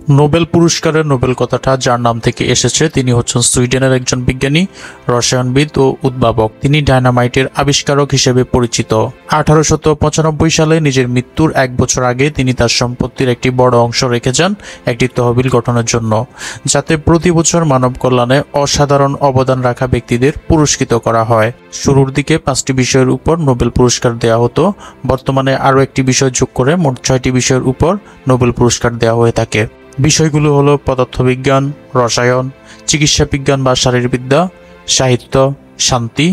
Nobel পুরস্কারের Nobel কথাটা যার নাম থেকে এসেছে তিনি হচ্ছেন সুইডেনের একজন বিজ্ঞানী, রসায়নবিদ ও উদ্ভাবক। তিনি ডায়নামাইটের আবিষ্কারক হিসেবে পরিচিত। 1895 সালে নিজের মৃত্যুর 1 বছর আগে তিনি তার সম্পত্তির একটি বড় অংশ রেখে যান একটি তহবিল গঠনের জন্য, যাতে প্রতি বছর মানব কল্যাণে অসাধারণ অবদান রাখা ব্যক্তিদের পুরস্কৃত করা হয়। শুরুর দিকে 5টি বিষয়ের উপর নোবেল পুরস্কার দেওয়া হতো। বর্তমানে আরও একটি বিষয় যোগ করে মোট 6টি বিষয়ের উপর নোবেল পুরস্কার দেওয়া হয়ে থাকে। বিষয়গুলো হলো পদার্থবিজ্ঞান, রসায়ন, চিকিৎসা বিজ্ঞান বা শারীরবিদ্যা, সাহিত্য, শান্তি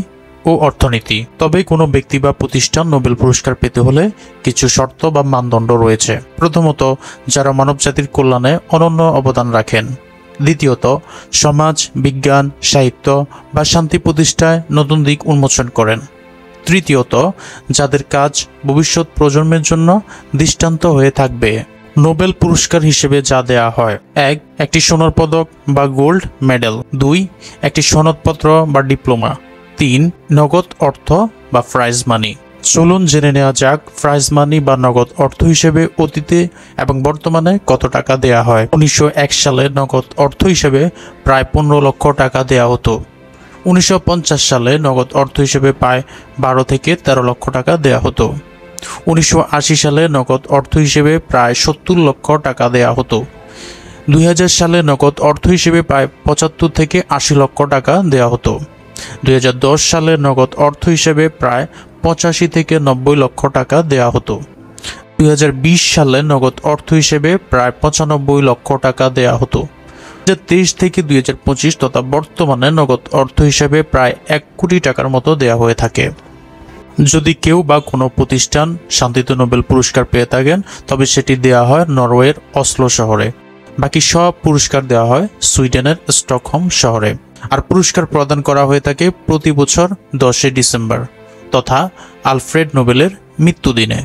ও অর্থনীতি। তবে কোনো ব্যক্তি বা প্রতিষ্ঠান নোবেল পুরস্কার পেতে হলে কিছু শর্ত বা মানদণ্ড রয়েছে। প্রথমত, যারা মানবজাতির কল্যাণে অনন্য অবদান রাখেন। দ্বিতীয়ত, সমাজ, বিজ্ঞান, সাহিত্য বা শান্তি প্রতিষ্ঠায় নতুন দিক উন্মোচন করেন। তৃতীয়ত, যাদের কাজ ভবিষ্যৎ প্রজন্মের জন্য দৃষ্টান্ত হয়ে থাকবে। নোবেল পুরস্কার হিসেবে যা দেয়া হয়: 1. একটি সোনার পদক বা গোল্ড মেডেল। 2. একটি সনদপত্র বা ডিপ্লোমা। 3. নগদ অর্থ বা প্রাইজ মানি। চলুন জেনে নেওয়া যাক প্রাইজ মানি বা নগদ অর্থ হিসেবে অতীতে এবং বর্তমানে কত টাকা দেয়া হয়। 1901 সালে নগদ অর্থ হিসেবে প্রায় 15 লক্ষ টাকা দেয়া হতো। 1950 সালে নগদ অর্থ হিসেবে প্রায় 12 থেকে 13 লক্ষ টাকা দেয়া হতো। 1980 সালে নগদ অর্থ হিসেবে প্রায় 70 লক্ষ টাকা দেয়া হতো। 2000 সালে নগদ অর্থ হিসেবে প্রায় 75 থেকে 80 লক্ষ টাকা দেয়া হতো। 2010 সালে নগদ অর্থ হিসেবে প্রায় 85 থেকে 90 লক্ষ টাকা দেয়া হতো। 2020 সালে নগদ অর্থ হিসেবে প্রায় 95 লক্ষ টাকা দেয়া হতো। 2023 থেকে 2025 তথা বর্তমানে নগদ অর্থ হিসেবে প্রায় 1 কোটি টাকার মতো দেয়া হয়ে থাকে। যদি কেউ বা কোনো প্রতিষ্ঠান শান্তিতে নোবেল পুরস্কার পেয়ে থাকেন তবে সেটি দেওয়া হয় নরওয়ের অসলো শহরে। বাকি সব পুরস্কার দেওয়া হয় সুইডেনের স্টকহোম শহরে। আর পুরস্কার প্রদান করা হয়ে থাকে প্রতি বছর 10 ডিসেম্বর তথা আলফ্রেড নোবেলের মৃত্যুদিনে।